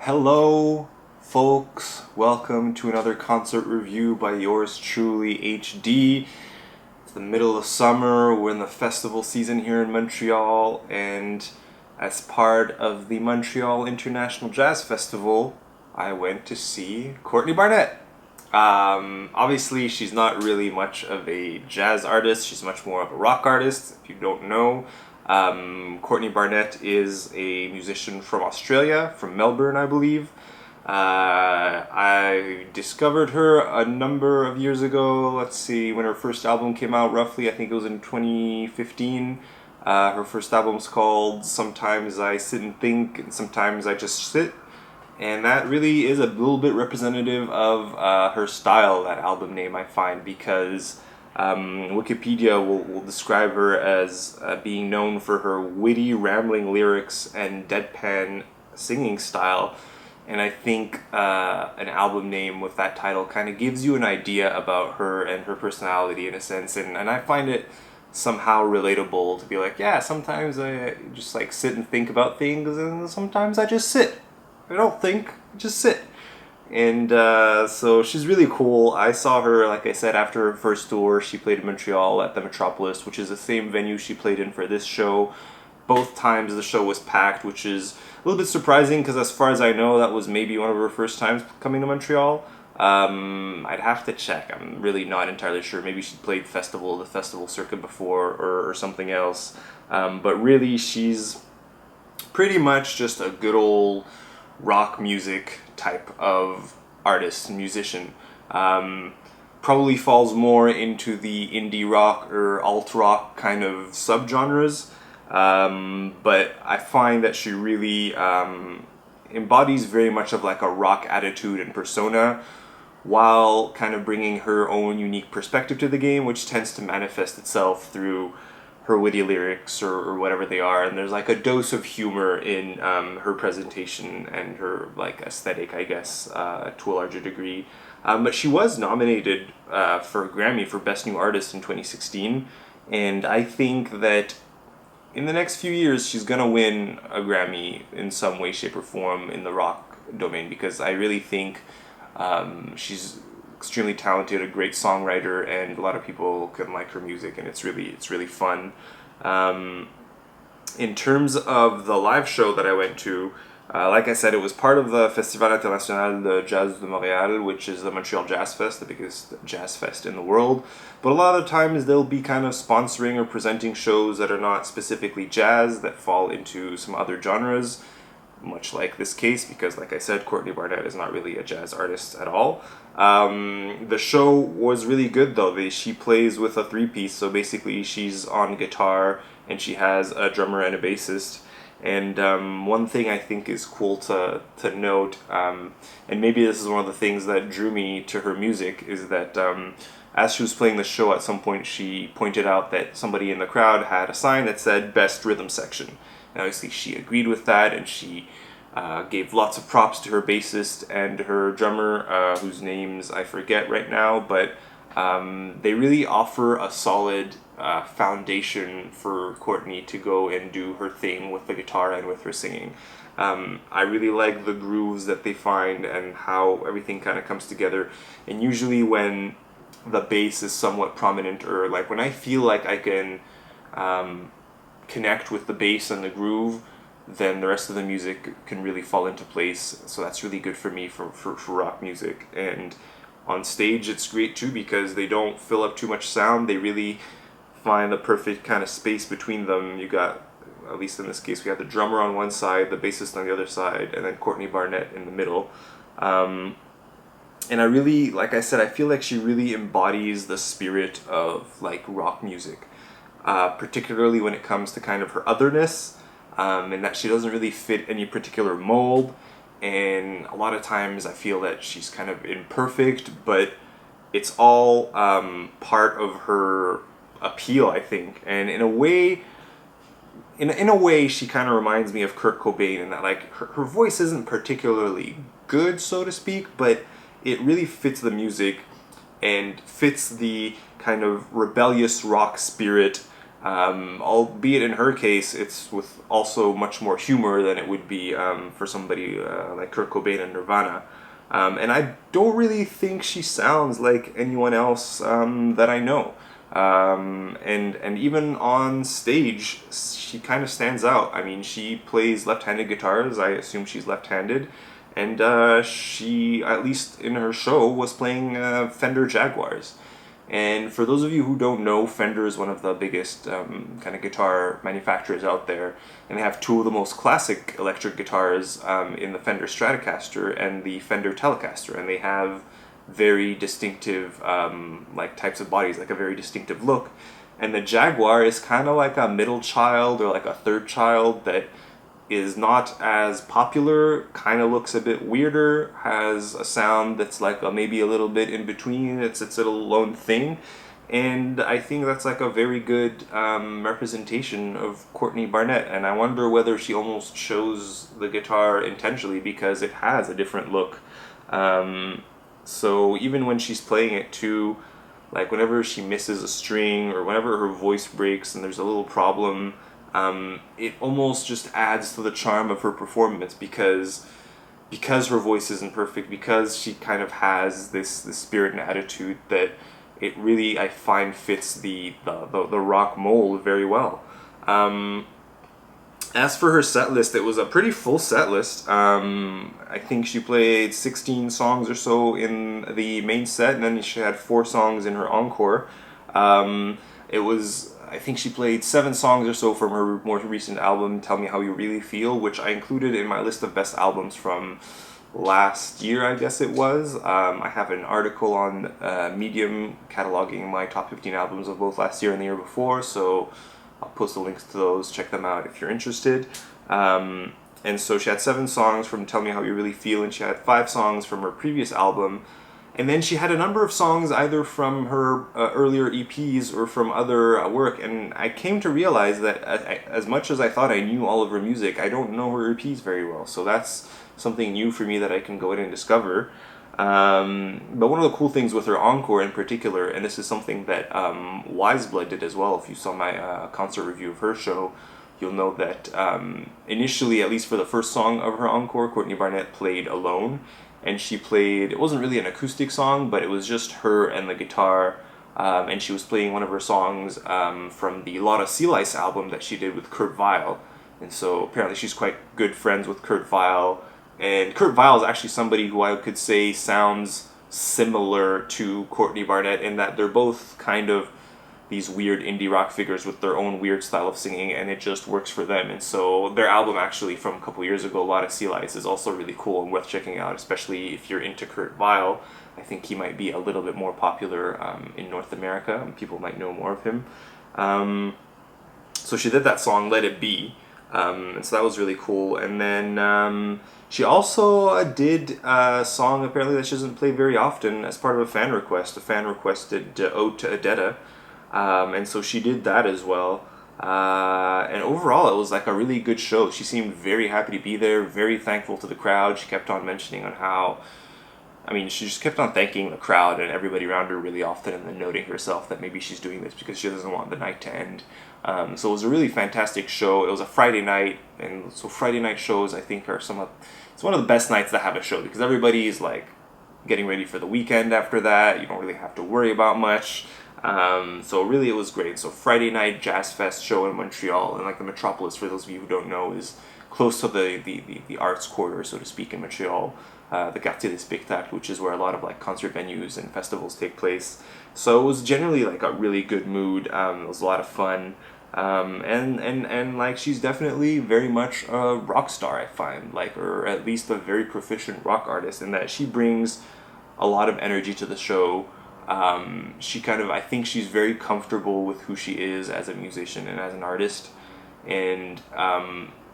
Hello, folks. Welcome to another concert review by yours truly, HD. It's the middle of summer. We're in the festival season here in Montreal, and as part of the Montreal International Jazz Festival, I went to see Courtney Barnett. Obviously, she's not really much of a jazz artist. She's much more of a rock artist. If you don't know, Courtney Barnett is a musician from Australia, from Melbourne, I believe. I discovered her a number of years ago. Let's see, when her first album came out, roughly, I think it was in 2015. Her first album's called Sometimes I Sit and Think, and Sometimes I Just Sit. And that really is a little bit representative of her style, that album name, I find, because Wikipedia will describe her as being known for her witty, rambling lyrics and deadpan singing style. And I think an album name with that title kind of gives you an idea about her and her personality in a sense. And I find it somehow relatable to be like, yeah, sometimes I just like sit and think about things, and sometimes I just sit. I don't think, just sit. And so she's really cool. I saw her, like I said, after her first tour. She played in Montreal at the MTELUS, which is the same venue she played in for this show. Both times the show was packed, which is a little bit surprising because, as far as I know, that was maybe one of her first times coming to Montreal. I'd have to check. I'm really not entirely sure. Maybe she played the festival circuit before, or something else. But really, she's pretty much just a good old rock music type of artist and musician. Probably falls more into the indie rock or alt rock kind of subgenres. But I find that she really embodies very much of like a rock attitude and persona, while kind of bringing her own unique perspective to the game, which tends to manifest itself through her witty lyrics or whatever they are. And there's like a dose of humor in her presentation and her like aesthetic, I guess, to a larger degree. But she was nominated for a Grammy for Best New Artist in 2016, and I think that in the next few years she's gonna win a Grammy in some way, shape, or form in the rock domain, because I really think she's extremely talented, a great songwriter, and a lot of people can like her music, and it's really fun. In terms of the live show that I went to, like I said, it was part of the Festival International de Jazz de Montréal, which is the Montreal Jazz Fest, the biggest jazz fest in the world. But a lot of times they'll be kind of sponsoring or presenting shows that are not specifically jazz, that fall into some other genres, much like this case, because like I said, Courtney Barnett is not really a jazz artist at all. The show was really good though. She plays with a three-piece, so basically she's on guitar and she has a drummer and a bassist. And one thing I think is cool to note, and maybe this is one of the things that drew me to her music, is that as she was playing the show, at some point she pointed out that somebody in the crowd had a sign that said Best Rhythm Section. And obviously she agreed with that, and she gave lots of props to her bassist and her drummer, whose names I forget right now, but they really offer a solid foundation for Courtney to go and do her thing with the guitar and with her singing. I really like the grooves that they find and how everything kind of comes together. And usually when the bass is somewhat prominent, or like when I feel like I can connect with the bass and the groove, then the rest of the music can really fall into place. So that's really good for me for rock music. And on stage it's great too, because they don't fill up too much sound. They really find the perfect kind of space between them. You got, at least in this case, we have the drummer on one side, the bassist on the other side, and then Courtney Barnett in the middle. And I really, like I said, I feel like she really embodies the spirit of like rock music, particularly when it comes to kind of her otherness, and that she doesn't really fit any particular mold. And a lot of times I feel that she's kind of imperfect, but it's all part of her appeal, I think. And in a way, in a way, she kind of reminds me of Kurt Cobain, in that like her voice isn't particularly good, so to speak, but it really fits the music and fits the kind of rebellious rock spirit Albeit in her case, it's with also much more humor than it would be for somebody like Kurt Cobain and Nirvana. And I don't really think she sounds like anyone else that I know. And even on stage, she kind of stands out. I mean, she plays left-handed guitars. I assume she's left-handed, and she, at least in her show, was playing Fender Jaguars. And for those of you who don't know, Fender is one of the biggest kind of guitar manufacturers out there, and they have two of the most classic electric guitars in the Fender Stratocaster and the Fender Telecaster, and they have very distinctive like types of bodies, like a very distinctive look. And the Jaguar is kind of like a middle child or like a third child that is not as popular, kind of looks a bit weirder, has a sound that's like maybe a little bit in between, it's its little own thing. And I think that's like a very good representation of Courtney Barnett. And I wonder whether she almost chose the guitar intentionally because it has a different look. So even when she's playing it too, like whenever she misses a string or whenever her voice breaks and there's a little problem, it almost just adds to the charm of her performance because her voice isn't perfect, because she kind of has this spirit and attitude that it really, I find, fits the rock mold very well. As for her set list, it was a pretty full set list. I think she played 16 songs or so in the main set, and then she had 4 songs in her encore. I think she played 7 songs or so from her more recent album, Tell Me How You Really Feel, which I included in my list of best albums from last year, I guess it was. I have an article on Medium cataloging my top 15 albums of both last year and the year before, so I'll post the links to those, check them out if you're interested. And so she had 7 songs from Tell Me How You Really Feel, and she had 5 songs from her previous album. And then she had a number of songs either from her earlier EPs or from other work, and I came to realize that as much as I thought I knew all of her music, I don't know her EPs very well. So that's something new for me that I can go in and discover. But one of the cool things with her encore in particular, and this is something that Wiseblood did as well, if you saw my concert review of her show, you'll know that initially, at least for the first song of her encore, Courtney Barnett played alone. And she played, it wasn't really an acoustic song, but it was just her and the guitar, and she was playing one of her songs from the Lotta Sea Lice album that she did with Kurt Weill. And so apparently she's quite good friends with Kurt Weill, and Kurt Weill is actually somebody who I could say sounds similar to Courtney Barnett in that they're both kind of these weird indie rock figures with their own weird style of singing, and it just works for them. And so their album actually from a couple years ago, Lotta Sea Lice, is also really cool and worth checking out, especially if you're into Kurt Weill. I think he might be a little bit more popular in North America, and people might know more of him. So she did that song, Let It Be, and so that was really cool. And then she also did a song apparently that she doesn't play very often as part of a fan request. A fan requested Ode to Adetta. And so she did that as well. And overall, it was like a really good show. She seemed very happy to be there, very thankful to the crowd. She kept on mentioning on how, I mean, she just kept on thanking the crowd and everybody around her really often, and then noting herself that maybe she's doing this because she doesn't want the night to end. So it was a really fantastic show. It was a Friday night, and so Friday night shows, I think, it's one of the best nights to have a show because everybody's like getting ready for the weekend after that. You don't really have to worry about much. So really it was great. So Friday night jazzfest show in Montreal, and like the Metropolis, for those of you who don't know, is close to the arts quarter, so to speak, in Montreal, the Quartier des Spectacles, which is where a lot of like concert venues and festivals take place. So it was generally like a really good mood. It was a lot of fun. And like she's definitely very much a rock star, I find, like, or at least a very proficient rock artist, in that she brings a lot of energy to the show. I think she's very comfortable with who she is as a musician and as an artist, and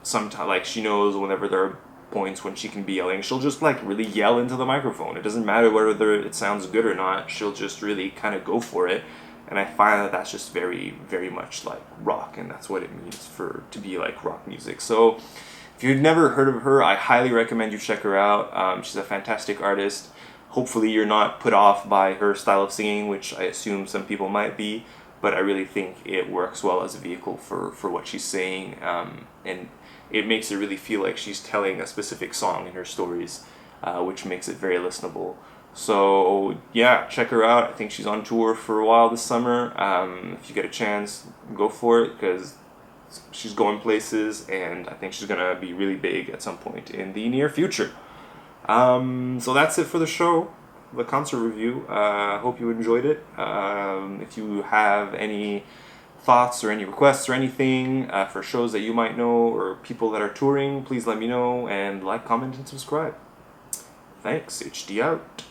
sometimes, like, she knows whenever there are points when she can be yelling, she'll just like really yell into the microphone. It doesn't matter whether it sounds good or not, she'll just really kind of go for it, and I find that that's just very, very much like rock, and that's what it means to be like rock music. So if you've never heard of her, I highly recommend you check her out. She's a fantastic artist. Hopefully you're not put off by her style of singing, which I assume some people might be. but I really think it works well as a vehicle for what she's saying, and it makes it really feel like she's telling a specific song in her stories, which makes it very listenable. So yeah, check her out. I think she's on tour for a while this summer. If you get a chance, go for it, because she's going places, and I think she's gonna be really big at some point in the near future. So that's it for the show, the concert review. Hope you enjoyed it. If you have any thoughts or any requests or anything for shows that you might know or people that are touring, please let me know, and like, comment, and subscribe. Thanks. HD out.